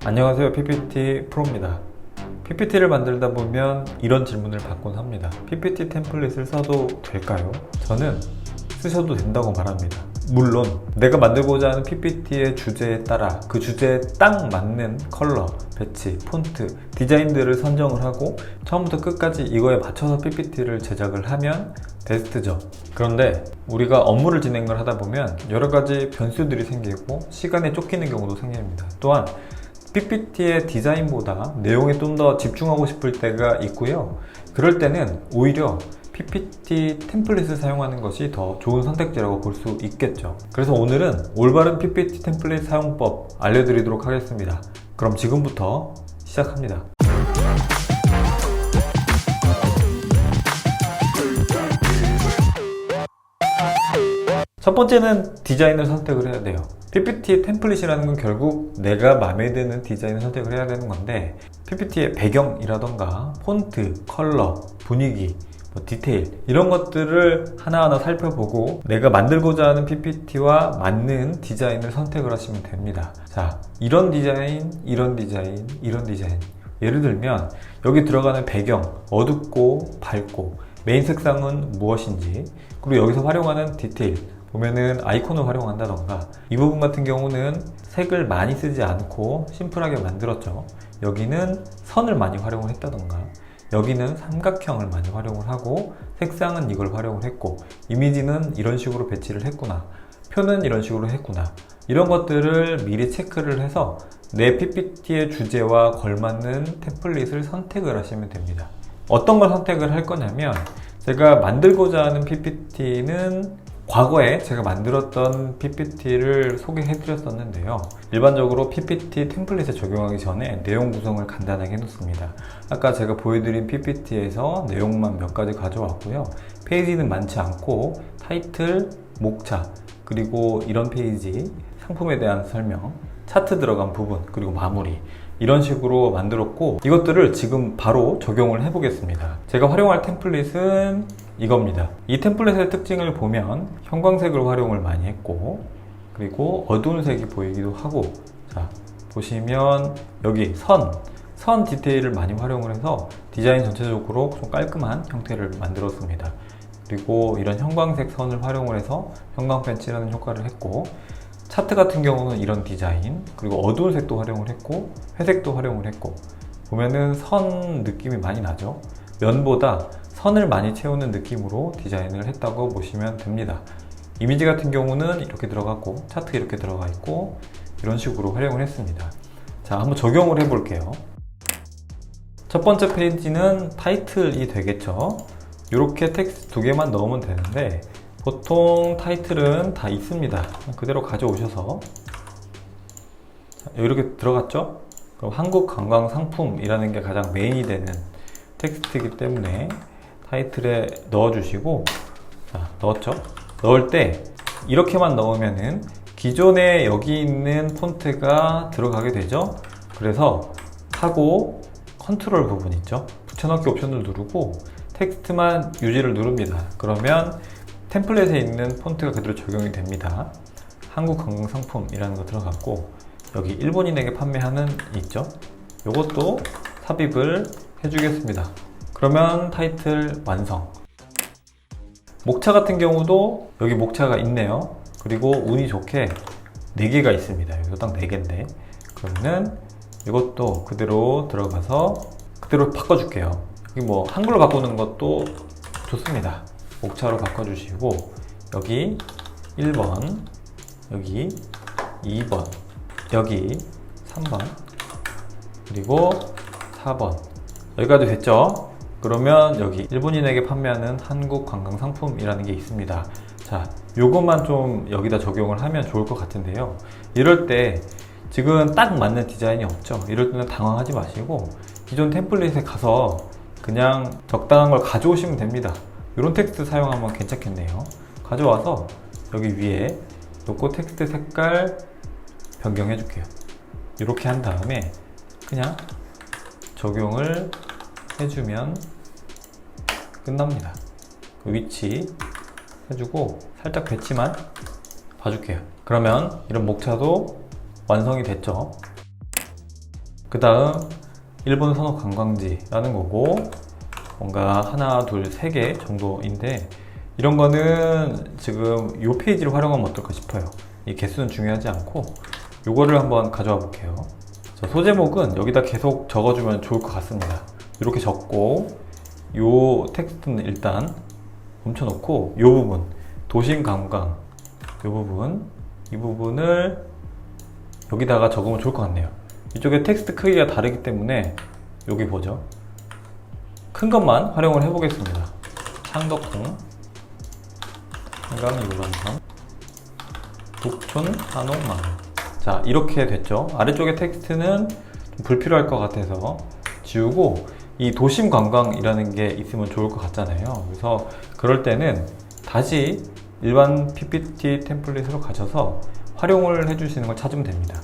안녕하세요, PPT 프로입니다. PPT를 만들다 보면 이런 질문을 받곤 합니다. PPT 템플릿을 써도 될까요? 저는 쓰셔도 된다고 말합니다. 물론 내가 만들고자 하는 PPT의 주제에 따라 그 주제에 딱 맞는 컬러, 배치, 폰트, 디자인들을 선정을 하고 처음부터 끝까지 이거에 맞춰서 PPT를 제작을 하면 베스트죠. 그런데 우리가 업무를 진행을 하다 보면 여러 가지 변수들이 생기고 시간에 쫓기는 경우도 생깁니다. 또한 PPT의 디자인보다 내용에 좀 더 집중하고 싶을 때가 있고요. 그럴 때는 오히려 PPT 템플릿을 사용하는 것이 더 좋은 선택지라고 볼 수 있겠죠. 그래서 오늘은 올바른 PPT 템플릿 사용법 알려드리도록 하겠습니다. 그럼 지금부터 시작합니다. 첫 번째는 디자인을 선택을 해야 돼요. PPT 템플릿이라는 건 결국 내가 마음에 드는 디자인을 선택을 해야 되는 건데 PPT의 배경이라던가 폰트, 컬러, 분위기, 디테일 이런 것들을 하나하나 살펴보고 내가 만들고자 하는 PPT와 맞는 디자인을 선택을 하시면 됩니다. 자, 이런 디자인, 이런 디자인, 이런 디자인. 예를 들면 여기 들어가는 배경, 어둡고 밝고 메인 색상은 무엇인지, 그리고 여기서 활용하는 디테일 보면은 아이콘을 활용한다던가, 이 부분 같은 경우는 색을 많이 쓰지 않고 심플하게 만들었죠. 여기는 선을 많이 활용을 했다던가, 여기는 삼각형을 많이 활용을 하고 색상은 이걸 활용을 했고 이미지는 이런 식으로 배치를 했구나, 표는 이런 식으로 했구나, 이런 것들을 미리 체크를 해서 내 PPT의 주제와 걸맞는 템플릿을 선택을 하시면 됩니다. 어떤 걸 선택을 할 거냐면, 제가 만들고자 하는 PPT는 과거에 제가 만들었던 PPT를 소개해 드렸었는데요. 일반적으로 PPT 템플릿에 적용하기 전에 내용 구성을 간단하게 해놓습니다. 아까 제가 보여드린 PPT에서 내용만 몇 가지 가져왔고요. 페이지는 많지 않고 타이틀, 목차, 그리고 이런 페이지, 상품에 대한 설명, 차트 들어간 부분, 그리고 마무리, 이런 식으로 만들었고 이것들을 지금 바로 적용을 해 보겠습니다. 제가 활용할 템플릿은 이겁니다. 이 템플릿의 특징을 보면 형광색을 활용을 많이 했고, 그리고 어두운 색이 보이기도 하고, 자 보시면 여기 선 디테일을 많이 활용을 해서 디자인 전체적으로 좀 깔끔한 형태를 만들었습니다. 그리고 이런 형광색 선을 활용을 해서 형광 펜치라는 효과를 했고, 차트 같은 경우는 이런 디자인, 그리고 어두운 색도 활용을 했고 회색도 활용을 했고, 보면은 선 느낌이 많이 나죠. 면보다 선을 많이 채우는 느낌으로 디자인을 했다고 보시면 됩니다. 이미지 같은 경우는 이렇게 들어갔고 차트 이렇게 들어가 있고 이런 식으로 활용을 했습니다. 자, 한번 적용을 해 볼게요. 첫 번째 페이지는 타이틀이 되겠죠. 이렇게 텍스트 두 개만 넣으면 되는데 보통 타이틀은 다 있습니다. 그대로 가져오셔서 이렇게 들어갔죠? 그럼 한국관광상품이라는 게 가장 메인이 되는 텍스트이기 때문에 타이틀에 넣어주시고, 자, 넣었죠? 넣을 때 이렇게만 넣으면은 기존에 여기 있는 폰트가 들어가게 되죠? 그래서 하고 컨트롤 부분 있죠? 붙여넣기 옵션을 누르고 텍스트만 유지를 누릅니다. 그러면 템플릿에 있는 폰트가 그대로 적용이 됩니다. 한국관광상품이라는 거 들어갔고, 여기 일본인에게 판매하는 있죠? 요것도 삽입을 해주겠습니다. 그러면 타이틀 완성. 목차 같은 경우도 여기 목차가 있네요. 그리고 운이 좋게 4개가 있습니다. 여기서 딱 4개인데 그러면은 이것도 그대로 들어가서 그대로 바꿔줄게요. 여기 뭐 한글로 바꾸는 것도 좋습니다. 목차로 바꿔주시고, 여기 1번, 여기 2번, 여기 3번, 그리고 4번, 여기까지 됐죠? 그러면 여기 일본인에게 판매하는 한국관광상품이라는 게 있습니다. 자, 요것만 좀 여기다 적용을 하면 좋을 것 같은데요. 이럴 때 지금 딱 맞는 디자인이 없죠? 이럴 때는 당황하지 마시고 기존 템플릿에 가서 그냥 적당한 걸 가져오시면 됩니다. 이런 텍스트 사용하면 괜찮겠네요. 가져와서 여기 위에 놓고 텍스트 색깔 변경해 줄게요. 이렇게 한 다음에 그냥 적용을 해주면 끝납니다. 그 위치 해주고 살짝 배치만 봐줄게요. 그러면 이런 목차도 완성이 됐죠. 그 다음 일본 선호 관광지라는 거고, 뭔가 하나, 둘, 세 개 정도인데, 이런 거는 지금 이 페이지를 활용하면 어떨까 싶어요. 이 개수는 중요하지 않고 요거를 한번 가져와 볼게요. 소제목은 여기다 계속 적어주면 좋을 것 같습니다. 이렇게 적고, 요 텍스트는 일단 멈춰놓고, 요 부분 도심 관광, 요 부분, 이 부분을 여기다가 적으면 좋을 것 같네요. 이쪽에 텍스트 크기가 다르기 때문에 여기 보죠. 큰 것만 활용을 해보겠습니다. 창덕궁, 한강 유람선, 북촌 한옥마을. 자, 이렇게 됐죠. 아래쪽에 텍스트는 좀 불필요할 것 같아서 지우고, 이 도심 관광이라는 게 있으면 좋을 것 같잖아요. 그래서 그럴 때는 다시 일반 PPT 템플릿으로 가셔서 활용을 해주시는 걸 찾으면 됩니다.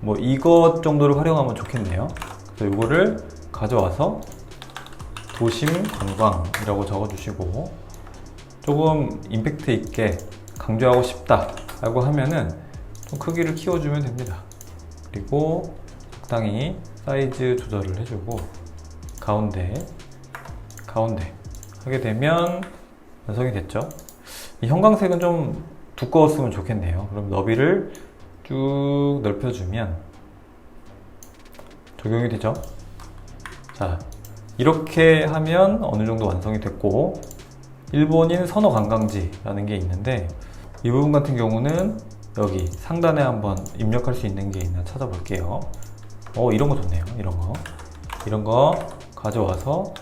뭐 이것 정도를 활용하면 좋겠네요. 그래서 이거를 가져와서 도심 관광이라고 적어주시고, 조금 임팩트 있게 강조하고 싶다 라고 하면은 좀 크기를 키워주면 됩니다. 그리고 적당히 사이즈 조절을 해주고, 가운데 하게 되면 완성이 됐죠. 이 형광색은 좀 두꺼웠으면 좋겠네요. 그럼 너비를 쭉 넓혀주면 적용이 되죠. 자, 이렇게 하면 어느 정도 완성이 됐고, 일본인 선호 관광지라는 게 있는데, 이 부분 같은 경우는 여기 상단에 한번 입력할 수 있는 게 있나 찾아볼게요. 이런 거 좋네요. 이런 거 가져와서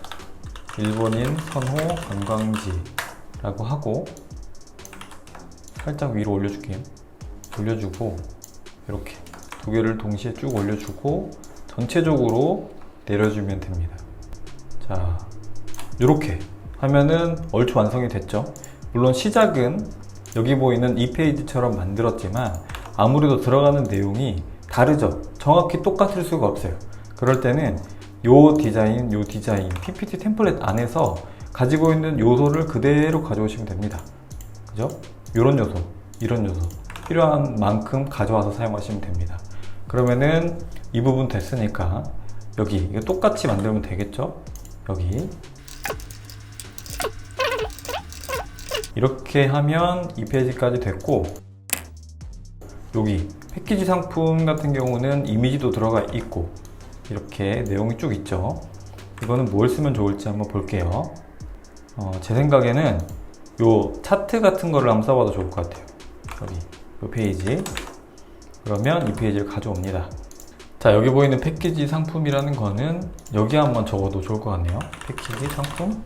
일본인 선호 관광지라고 하고, 살짝 위로 올려주고, 이렇게 두 개를 동시에 쭉 올려주고 전체적으로 내려주면 됩니다. 자, 이렇게 하면은 얼추 완성이 됐죠. 물론 시작은 여기 보이는 이 페이지처럼 만들었지만 아무래도 들어가는 내용이 다르죠. 정확히 똑같을 수가 없어요. 그럴 때는 요 디자인 PPT 템플릿 안에서 가지고 있는 요소를 그대로 가져오시면 됩니다. 그죠? 이런 요소 필요한 만큼 가져와서 사용하시면 됩니다. 그러면은 이 부분 됐으니까 여기 이거 똑같이 만들면 되겠죠? 여기 이렇게 하면 이 페이지까지 됐고, 여기 패키지 상품 같은 경우는 이미지도 들어가 있고 이렇게 내용이 쭉 있죠. 이거는 뭘 쓰면 좋을지 한번 볼게요. 제 생각에는 요 차트 같은 거를 한번 써봐도 좋을 것 같아요. 여기 요 페이지, 그러면 이 페이지를 가져옵니다. 자, 여기 보이는 패키지 상품이라는 거는 여기 한번 적어도 좋을 것 같네요. 패키지 상품.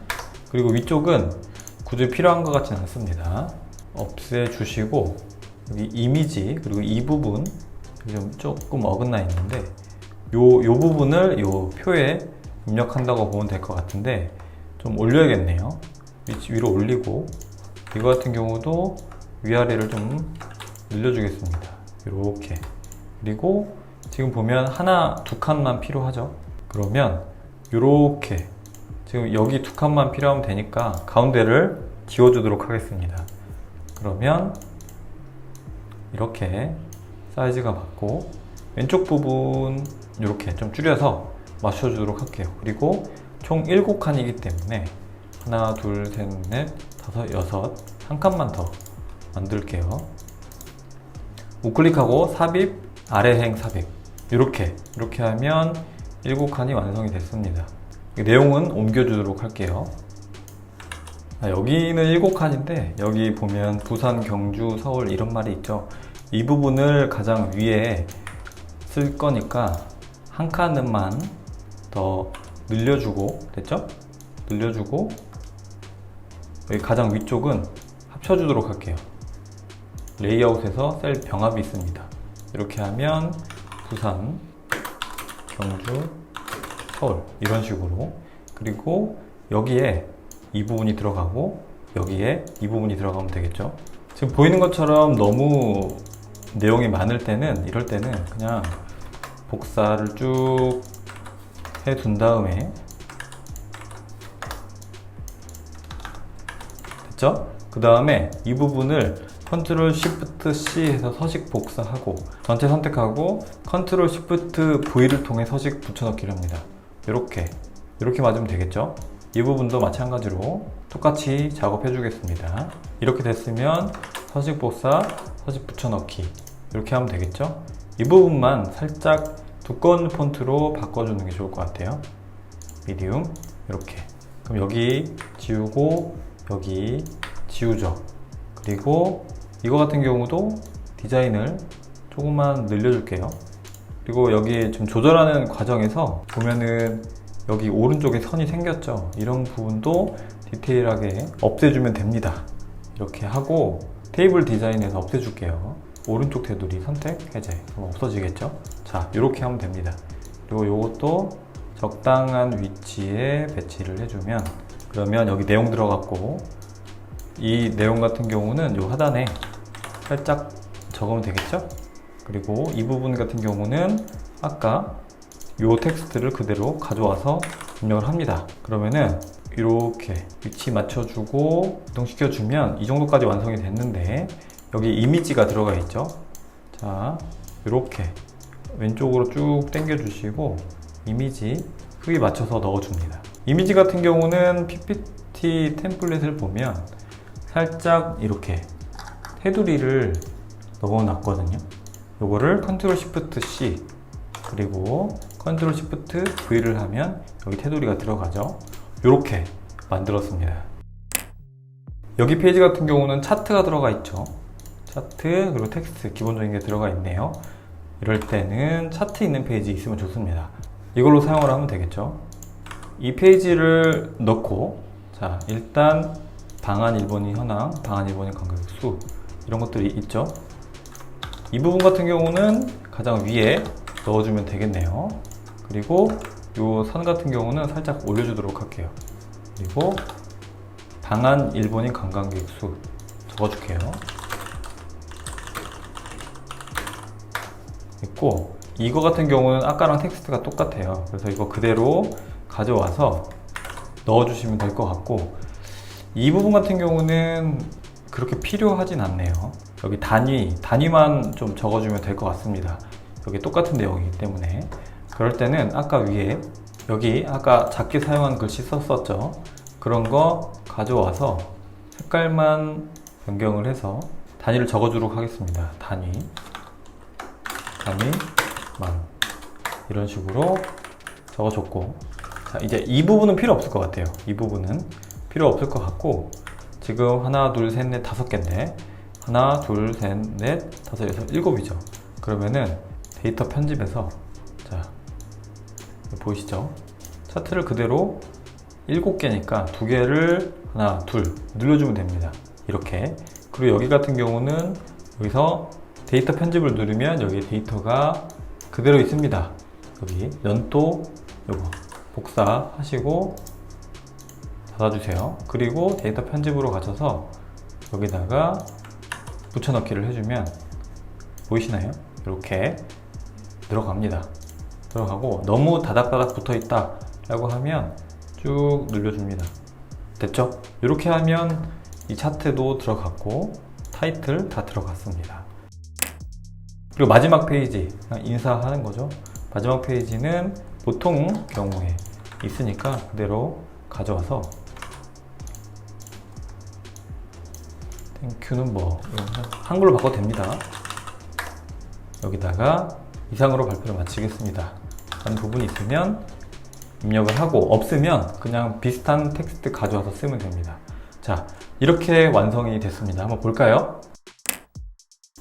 그리고 위쪽은 굳이 필요한 것 같지는 않습니다. 없애주시고, 여기 이미지, 그리고 이 부분 좀 조금 어긋나 있는데 요 부분을 요 표에 입력한다고 보면 될 것 같은데, 좀 올려야겠네요. 위로 올리고, 이거 같은 경우도 위아래를 좀 늘려주겠습니다. 이렇게. 그리고 지금 보면 하나, 두 칸만 필요하죠. 그러면 이렇게 지금 여기 두 칸만 필요하면 되니까 가운데를 지워주도록 하겠습니다. 그러면 이렇게 사이즈가 맞고, 왼쪽 부분 이렇게 좀 줄여서 맞춰주도록 할게요. 그리고 총 7칸이기 때문에 하나, 둘, 셋, 넷, 다섯, 여섯, 한 칸만 더 만들게요. 우클릭하고 삽입, 아래행 삽입, 이렇게 하면 7칸이 완성이 됐습니다. 내용은 옮겨주도록 할게요. 여기는 7칸인데 여기 보면 부산, 경주, 서울 이런 말이 있죠. 이 부분을 가장 위에 쓸 거니까 한 칸만 더 늘려주고, 됐죠? 늘려주고, 여기 가장 위쪽은 합쳐주도록 할게요. 레이아웃에서 셀 병합이 있습니다. 이렇게 하면 부산, 경주, 서울 이런 식으로. 그리고 여기에 이 부분이 들어가고 여기에 이 부분이 들어가면 되겠죠. 지금 보이는 것처럼 너무 내용이 많을 때는, 이럴 때는 그냥 복사를 쭉 해둔 다음에, 됐죠? 그 다음에 이 부분을 컨트롤 쉬프트 C 해서 서식 복사하고 전체 선택하고 컨트롤 쉬프트 V를 통해 서식 붙여넣기를 합니다. 이렇게 맞으면 되겠죠? 이 부분도 마찬가지로 똑같이 작업해 주겠습니다. 이렇게 됐으면 서식 복사, 서식 붙여넣기 이렇게 하면 되겠죠? 이 부분만 살짝 두꺼운 폰트로 바꿔주는 게 좋을 것 같아요. 미디움 이렇게. 그럼 여기 지우고 여기 지우죠. 그리고 이거 같은 경우도 디자인을 조금만 늘려줄게요. 그리고 여기 좀 조절하는 과정에서 보면은 여기 오른쪽에 선이 생겼죠. 이런 부분도 디테일하게 없애주면 됩니다. 이렇게 하고 테이블 디자인에서 없애줄게요. 오른쪽 테두리 선택, 해제. 그럼 없어지겠죠? 자, 이렇게 하면 됩니다. 그리고 이것도 적당한 위치에 배치를 해주면 그러면 여기 내용 들어갔고 이 내용 같은 경우는 이 하단에 살짝 적으면 되겠죠? 그리고 이 부분 같은 경우는 아까 이 텍스트를 그대로 가져와서 입력을 합니다. 그러면은 이렇게 위치 맞춰주고 이동시켜주면 이 정도까지 완성이 됐는데 여기 이미지가 들어가 있죠. 자, 이렇게 왼쪽으로 쭉 당겨주시고 이미지 크기 맞춰서 넣어줍니다. 이미지 같은 경우는 PPT 템플릿을 보면 살짝 이렇게 테두리를 넣어놨거든요. 요거를 컨트롤 쉬프트 C 그리고 컨트롤 쉬프트 V를 하면 여기 테두리가 들어가죠. 이렇게 만들었습니다. 여기 페이지 같은 경우는 차트가 들어가 있죠. 차트 그리고 텍스트 기본적인 게 들어가 있네요. 이럴 때는 차트 있는 페이지 있으면 좋습니다. 이걸로 사용을 하면 되겠죠. 이 페이지를 넣고 자 일단 방한 1번이 현황, 방한 1번이 관객수 이런 것들이 있죠. 이 부분 같은 경우는 가장 위에 넣어주면 되겠네요. 그리고 이 선 같은 경우는 살짝 올려주도록 할게요. 그리고 방한 1번인 관광객 수 적어줄게요. 있고 이거 같은 경우는 아까랑 텍스트가 똑같아요. 그래서 이거 그대로 가져와서 넣어주시면 될 것 같고 이 부분 같은 경우는 그렇게 필요하진 않네요. 여기 단위만 좀 적어주면 될 것 같습니다. 여기 똑같은 내용이기 때문에 그럴 때는 아까 위에 여기 아까 작게 사용한 글씨 썼었죠. 그런 거 가져와서 색깔만 변경을 해서 단위를 적어주도록 하겠습니다. 단위만 이런 식으로 적어줬고 자 이제 이 부분은 필요 없을 것 같아요. 이 부분은 필요 없을 것 같고 지금 하나 둘 셋 넷 다섯 개인데 하나 둘 셋 넷 다섯 여섯 일곱이죠. 그러면은 데이터 편집에서 자 보이시죠? 차트를 그대로 7개니까 2개를 하나 둘 눌러주면 됩니다. 이렇게. 그리고 여기 같은 경우는 여기서 데이터 편집을 누르면 여기 데이터가 그대로 있습니다. 여기 연도 요거 복사하시고 닫아주세요. 그리고 데이터 편집으로 가셔서 여기다가 붙여넣기를 해주면 보이시나요? 이렇게 들어갑니다. 들어가고 너무 다닥다닥 붙어있다 라고 하면 쭉 눌러줍니다. 됐죠? 이렇게 하면 이 차트도 들어갔고 타이틀 다 들어갔습니다. 그리고 마지막 페이지 인사하는 거죠. 마지막 페이지는 보통 경우에 있으니까 그대로 가져와서 땡큐는 뭐 한글로 바꿔도 됩니다. 여기다가 이상으로 발표를 마치겠습니다 하는 부분이 있으면 입력을 하고 없으면 그냥 비슷한 텍스트 가져와서 쓰면 됩니다. 자 이렇게 완성이 됐습니다. 한번 볼까요?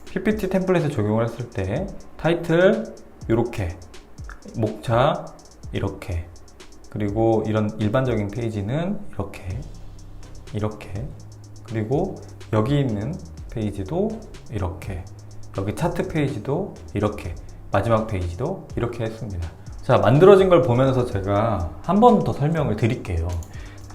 PPT 템플릿을 적용을 했을 때 타이틀 이렇게 목차 이렇게 그리고 이런 일반적인 페이지는 이렇게 그리고 여기 있는 페이지도 이렇게 여기 차트 페이지도 이렇게 마지막 페이지도 이렇게 했습니다. 자 만들어진 걸 보면서 제가 한 번 더 설명을 드릴게요.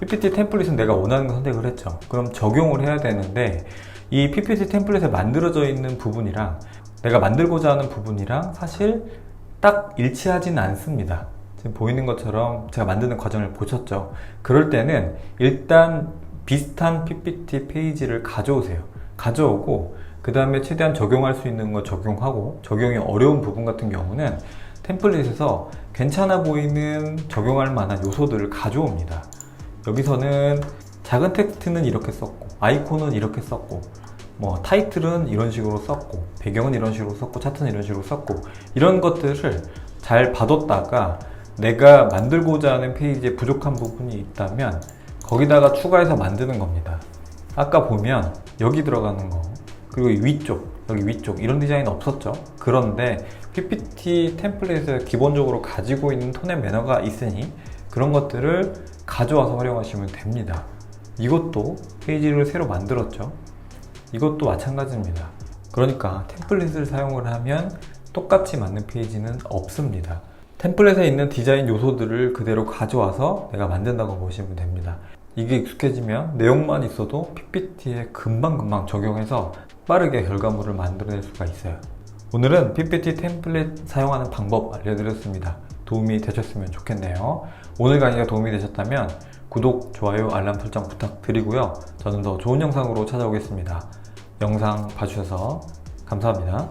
PPT 템플릿은 내가 원하는 거 선택을 했죠. 그럼 적용을 해야 되는데 이 PPT 템플릿에 만들어져 있는 부분이랑 내가 만들고자 하는 부분이랑 사실 딱 일치하지는 않습니다. 지금 보이는 것처럼 제가 만드는 과정을 보셨죠. 그럴 때는 일단 비슷한 PPT 페이지를 가져오세요. 가져오고 그 다음에 최대한 적용할 수 있는 거 적용하고, 적용이 어려운 부분 같은 경우는 템플릿에서 괜찮아 보이는 적용할 만한 요소들을 가져옵니다. 여기서는 작은 텍스트는 이렇게 썼고, 아이콘은 이렇게 썼고, 뭐 타이틀은 이런 식으로 썼고, 배경은 이런 식으로 썼고, 차트는 이런 식으로 썼고, 이런 것들을 잘 봐뒀다가 내가 만들고자 하는 페이지에 부족한 부분이 있다면 거기다가 추가해서 만드는 겁니다. 아까 보면 여기 들어가는 거, 그리고 위쪽, 여기 위쪽 이런 디자인 없었죠? 그런데 PPT 템플릿에 기본적으로 가지고 있는 톤의 매너가 있으니 그런 것들을 가져와서 활용하시면 됩니다. 이것도 페이지를 새로 만들었죠? 이것도 마찬가지입니다. 그러니까 템플릿을 사용을 하면 똑같이 맞는 페이지는 없습니다. 템플릿에 있는 디자인 요소들을 그대로 가져와서 내가 만든다고 보시면 됩니다. 이게 익숙해지면 내용만 있어도 PPT에 금방금방 적용해서 빠르게 결과물을 만들어낼 수가 있어요. 오늘은 PPT 템플릿 사용하는 방법 알려드렸습니다. 도움이 되셨으면 좋겠네요. 오늘 강의가 도움이 되셨다면 구독, 좋아요, 알람 설정 부탁드리고요. 저는 더 좋은 영상으로 찾아오겠습니다. 영상 봐주셔서 감사합니다.